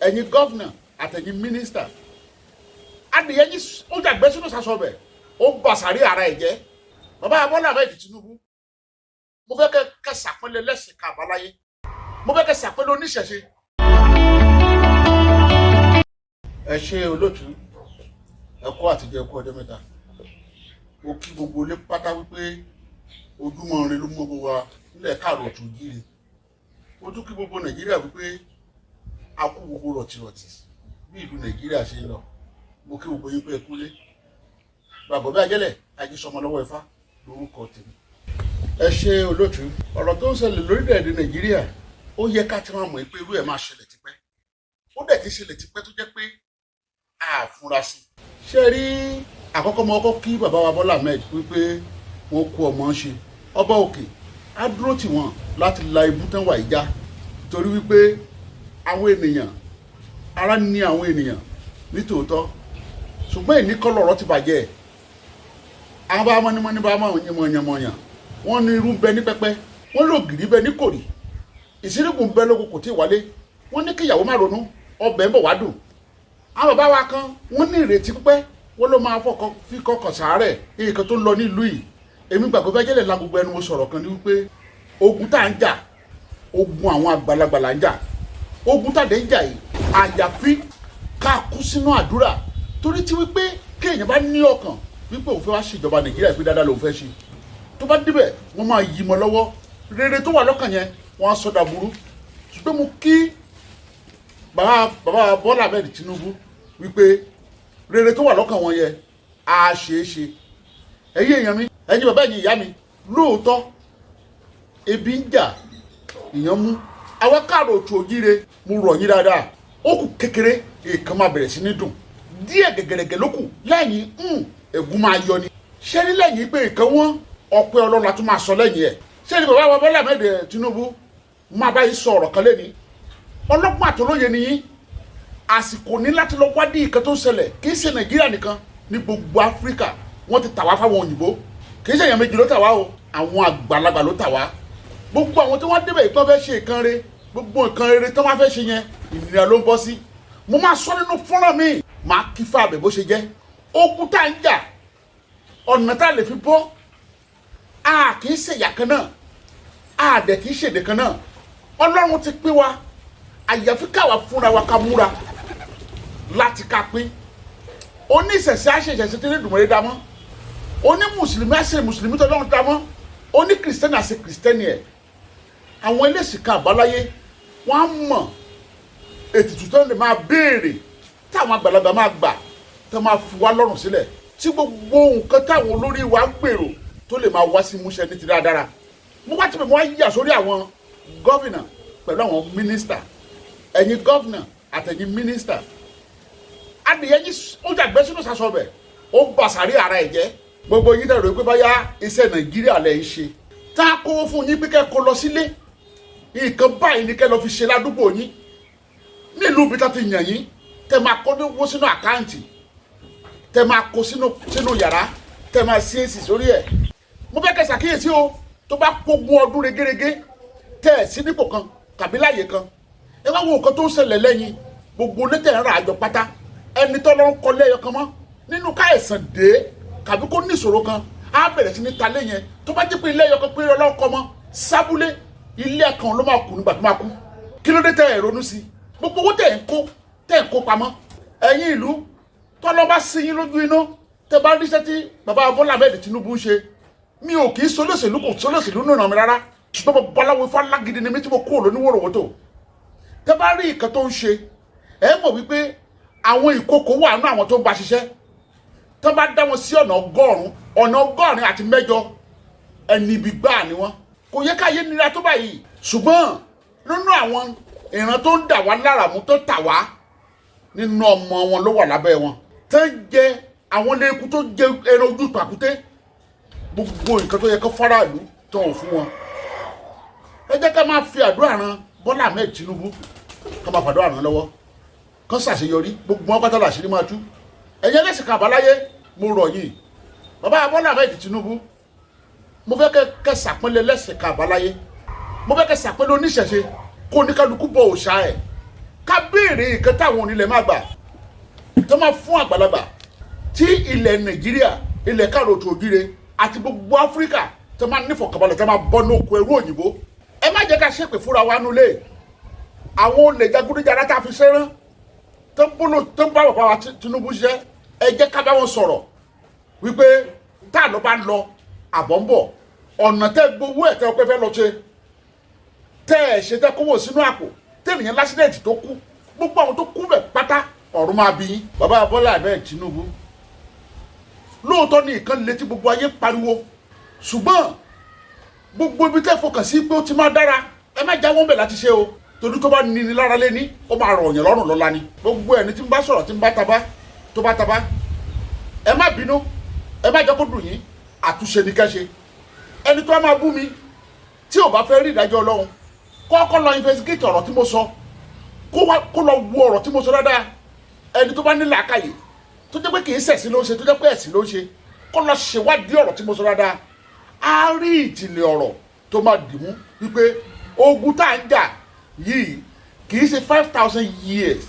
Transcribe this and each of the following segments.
ẹ̀yin gọ́vnà àtẹ̀yin mínísítà adìyẹ yín ó jàgbé sínú sasọbẹ̀ ó gbàsàrí ara ẹ̀ jẹ́ bàbá Bọ́lá Ahmed Tinubu mo fẹ́ kẹ́ ṣàpọ́nlé lẹ́sìn kàbáláyé mo fẹ́ kẹ́ ṣàpọ́nlé oníṣẹ̀ṣe. ẹ ṣe olóòtú ẹ kú àtijọ́ ẹ kú ọjọ́ mẹ́ta mo kí gbogbo ilé pátá wípé ojúmọ́ ire ló mú gbogbo wa nílẹ̀ káàrọ̀ ọ̀tún jíire mo tún kí gbogbo Nàìjíríà wípé a kú gbogbo rọ̀tìrọ̀tì bí ìlú Nàìjíríà ṣe ń lọ mo kí gbogbo yín pé ẹ kúlé gbàgbọ́ bí ajẹ́lẹ̀ ajé sọmọ lọ́wọ́ Ifá lórúkọ tèmi. ẹ ṣe olóòtú ọ̀rọ̀ tó ń ṣẹlẹ̀ lórílẹ̀‐èdè Nàìjíríà ó yẹ ká ti máa mọ̀ pé irú ẹ̀ máa ṣẹlẹ̀ tipẹ́ ó dẹ̀ ti ṣẹlẹ̀ tipẹ́ tó jẹ́ pé a fura sí. ṣé rí àkọ́kọ́ mọ́ ọkọ́ kí bàbá wa Bọ́lá Ahmed wípé wọ́n kú ọmọ ṣe ọba òkè á dúró tì wọ́n láti la ibú tán wà ìjà torí wípé àwọn ènìyàn ara ní àwọn ènìyàn nítòótọ́ ṣùgbọ́n ìníkọ́ lọ̀rọ̀ ti bàjẹ́ àwọn bá mọ́nímọ́ní bá mọ̀yànmọ̀yàn wọ́n ní irú bẹ ní pẹ́pẹ́ wọ́n lò gìrì bẹ ní kòrì ìsírígùn bẹ lóko kò tí ì wálé wọ́n ní kíyàwó má ronú ọbẹ̀ ń bọ̀ wá dùn àwọn bàbá wa kan wọ́n ní ìrètí pípẹ́ wọ́n ló máa fi kọkàn sàárẹ̀ nǹkan tó ń lọ nílùú yìí èmi gbàgbọ́ bá jẹ́lẹ̀ la gbogbo ẹnu mo sọ̀rọ̀ kan ní wípé ogun tá à ń jà ogun àwọn àgbàlagbà là ń jà ogun tá à ń jà yìí àyàfi ká kú sínú àdúrà torí tí wípé kéèyàn bá ní ọkàn wípé òun fẹ́ wá ṣèjọba Nàìjíríà pé dáadáa lòun fẹ́ ṣe tó bá débẹ̀ wọ́n máa yí mọ́ lọ́wọ́ rere tó wà lọ́kàn yẹn wọ́n á sọ́dà burú ṣùgbọ́n mo kí bàbá Bọ́lá Ahmed Tinubu wípé rere tó wà lọ́kàn wọn yẹn á ṣeé ṣe ẹ̀yin èèyàn mi ẹ̀yin bàbá ẹ̀yin ìyá mi lóòótọ́ ebi ń jà ìyàn mú àwọn káàrọ̀ òtù òjíire mo rọ̀ yín dáadáa ó kù kékeré èèkàn máa bẹ̀rẹ̀ sí ní dùn díẹ̀ gẹ̀gẹ̀rẹ̀gẹ̀ ló kù lẹ́yìn ègún máa yọ ni ṣé ní lẹ́yìn pé nǹkan wọn ọpẹ́ Ọlọ́run la tún máa sọ lẹ́yìn ẹ̀ ṣé ní bàbá wa Bọ́lá Ahmed Tinubu máa bá yín sọ ọ̀rọ̀ kan lẹ́ni ọlọ́gbọ́n àtolóye ni yín àsìkò ní láti lọ wádìí nǹkan tó ń ṣẹlẹ̀ kì í ṣe Nàìjíríà nìkan ní gbogbo Áfíríkà wọ́n ti tà wá fáwọn òyìnbó kì í ṣe èèyàn méjì ló tà wá o àwọn àgbàlagbà ló tà wá gbogbo àwọn tí wọ́n débẹ̀ ìpọ́n fẹ́ ṣe nǹkan rere gbogbo nǹkan rere tí wọ́n fẹ́ ṣe yẹn ìnira ló ń bọ́ sí mo máa sọ nínú fọ́nrán mi máa kí fáàbẹ̀ bó ṣe jẹ́ ogun tá à ń jà ọ̀nà tá a lè fi bọ́ a kì í ṣèyà kan náà a dẹ̀ kì í ṣèdè kan náà Ọlọ́run ti pín wa àyàfi káwa fúnra wa ká múra láti ká pín oníṣẹ̀ṣẹ̀ àṣẹṣẹ̀ṣẹ̀ tí ní dùnmọ̀rẹ́ dá mọ́ oní mùsùlùmí àṣẹ mùsùlùmí tó lọ́run dá mọ́ oní kìrìsìtẹ́nì àṣẹ kìrìsìtẹ́nì ẹ̀ àwọn ẹlẹ́sìn kan àbáláyé wọ́n á mọ̀ ètùtù tó lè máa béèrè táwọn àgbàlagbà máa gbà tó máa fi wá lọ́rùn sílẹ̀ tí gbogbo nǹkan táwọn olórí wa ń gbèrò tó lè máa wá sí múṣẹ ní ti dáadáa mo wá tìbẹ̀ mo wá yíyà sórí àwọn gọ́vìnà pẹ̀lú àwọn mínísítà ẹ̀yin gọ́vìnà àtẹ̀yin mínísítà adìyẹ yín ó jàgbé sínú sasọbẹ̀ ó gbàsàrí ara ẹ̀ jẹ́ gbogbo yín dẹ̀rọ pé báyà iṣẹ́ Nàìjíríà lẹ̀ ń ṣe tá a kó fún yín pé kẹ́ kó lọ sílé nǹkan báyìí ni kẹ́ lọ fi ṣe ládùúgbò yín nílùú bí tá ti yàn yín tẹ́ máa kó owó sínú àkáǹtì tẹ́ máa kó sínú yàrá tẹ́ máa sí èsì sórí ẹ̀ mo fẹ́ kẹ́ ṣàkíyèsí o tó bá kógun ọdún regérégé tẹ́ ẹ̀ sí nípò kan tàbí láàyè kan ẹ wá wo nǹkan tó ń ṣẹlẹ̀ lẹ́yìn gbogbo létẹ̀ ń ra àjọ pátá ẹni tó lọ ń kọ lẹ́yọ kan mọ́ nínú káyẹ̀sán dé kàbí kó ní ìṣòro kan á bẹ̀rẹ̀ sí ní ta lẹ́yìn tó bá jẹ́ pé ilé ẹyọ kan péré ọlọ́run kọ́ mọ́ sábúlé ilé kan ló máa kù nígbà tó máa kú kí ló dé tẹ́ ẹ̀ ronú sí gbogbo owó tẹ́ ẹ̀ ń kó pamọ́ ẹ̀yin ìlú tọ́lọ́ bá sí yín lójú iná tẹ́ bá ríṣẹ́ tí bàbá Bọ́lá Ahmed Tinubu ń ṣe mi ò kì í solóṣèlú kò solóṣèlú nínú ọ̀nà mi rárá ṣùgbọ́n babaláwo Ifá lágídí ni mi tí mo kúrò lóníwòròwòtò tẹ́ bá rí nǹkan tó ń ṣe ẹ mọ̀ wípé àwọn ìkókò wà nínú àwọn tó ń bá ṣiṣẹ́ tẹ́ bá dá wọn sí ọ̀nà ọgọ́rin àti mẹ́jọ ẹni ibi gbáà ni wọ́n kò yẹ káyé nira tó báyìí ṣùgbọ́n nínú àwọn ìran tó ń dà wá lára mú tó tà wá nínú ọmọ wọn ló wà lábẹ́ wọn tẹ́ ń jẹ àwọn lẹ́kùn tó jẹ ẹran ojú pàkúté gbogbo nǹkan tó yẹ kó faraàlú tó hàn fún wọn ẹ jẹ́ ká máa fi àdúrà ran Bọ́lá Ahmed Tinubu ká máa fàdúrà ràn lọ́wọ́ kán ṣàṣeyọrí gbogbo wọn pátá làṣírí máa tú ẹ̀yin ẹlẹ́sìn kan àbáláyé mo rọ̀ yín bàbá Bọ́lá Ahmed Tinubu mo fẹ́ kẹ́ ṣàpọ́nlé lẹ́sìn kan àbáláyé mo fẹ́ kẹ́ ṣàpọ́nlé oníṣẹ̀ṣe kó oníkálukú bọ òòṣà ẹ̀ ká béèrè nǹkan táwọn onílẹ̀ máa gbà tó máa fún àgbàlagbà tí ilẹ̀ Nàìjíríà ilẹ̀ káàrọ̀ òjíire àti gbogbo Áfíríkà tó máa nífọ̀kànbalẹ̀ tó máa bọ́ ní oko ẹrú òyìnbó. Ẹ má jẹ́ ká ṣépè fúnra wa nulẹ̀ àwọn olè jagunjára tá a fi ṣẹ́rán tó ń bá bàbá wa Tinubu ṣiṣẹ́. Ẹ jẹ́ ká bá wọn sọ̀rọ̀ wípé tá a lọ bá ń lọ àbọ̀ ń bọ̀ ọ̀nà tẹ́ gbowó ẹ̀ tẹ́ ọ pé fẹ́ lọ ṣe tẹ́ ẹ̀ ṣe tẹ́ kówó sínú àpò tẹ́nìyàn lásìdẹ̀ntì tó kú gbogbo àwọn tó kú bẹ̀ pátá ọ̀run máa bí yín. Bàbá Bọ́lá Ahmed Tinubu lóòótọ́ ní ìkan létí gbogbo ayé pariwo ṣùgbọ́n gbogbo ibi tẹ́ fọkàn sí pé ó ti máa dára ẹ má jáwọ́ bẹ̀ láti ṣe o torí tó bá níni lára lé ní ó máa rọ̀ ọ̀yàn lọ́rùn lọ́la ni. Gbogbo ẹni tí ń bá sọ̀rọ̀ tí ń bá tabá tó bá tabá ẹ má bínú ẹ má jẹ́ kó dùn yín àtúnṣe ní ká ṣe. Ẹni tó máa bú mi tí ò bá fẹ́ rí ìdájọ́ Ọlọ́run kọ́kọ́ lọ investigate ọ̀rọ̀ tí mo sọ kó lọ wo ọ̀rọ̀ tí mo sọ dáadáa. Ẹni tó bá ní làákàyè tó jẹ́ pé kì í ṣẹ̀sìn ló ń ṣe tó jẹ́ pé ẹ̀sìn ló ń ṣe kó lọ ṣèwádìí ọ̀rọ̀ tí mo sọ dáadáa. A rí ìjìnlẹ̀ ọ̀rọ̀ tó máa dìmú wípé ogun tá à ń jà yìí kì í ṣe 5,000 years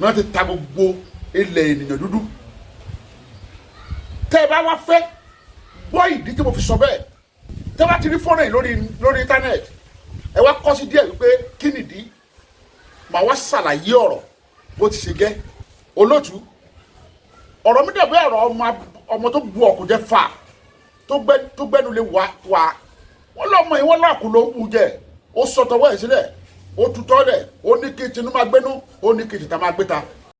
náà ti ta gbogbo ilẹ̀ ènìyàn dúdú. Tẹ́ ẹ bá wá fẹ́ gbọ́ ìdí tí mo fi sọ bẹ́ẹ̀ tẹ́ bá ti rí fọ́nrán yìí lórí íńtánẹ́ẹ̀tì ẹ wá kọ́ sí díẹ̀ wípé kí nìdí màá wá ṣàlàyé ọ̀rọ̀ bó ti ṣe jẹ́. Olóòtú ọ̀rọ̀ mi dàbí ọ̀rọ̀ ọmọ tó bu ọ̀kùn jẹ́ fà tó gbẹ́nu lé wá wọ́n lọ́mọ yìí wọ́n lọ́ọ̀kùn ló ń bu jẹ́ ó sọ tọwọ́ ẹ̀ sílẹ̀ ó tutọ́ lẹ̀ ó ní kí tinú máa gbénú ó ní kí tìta máa gbé ta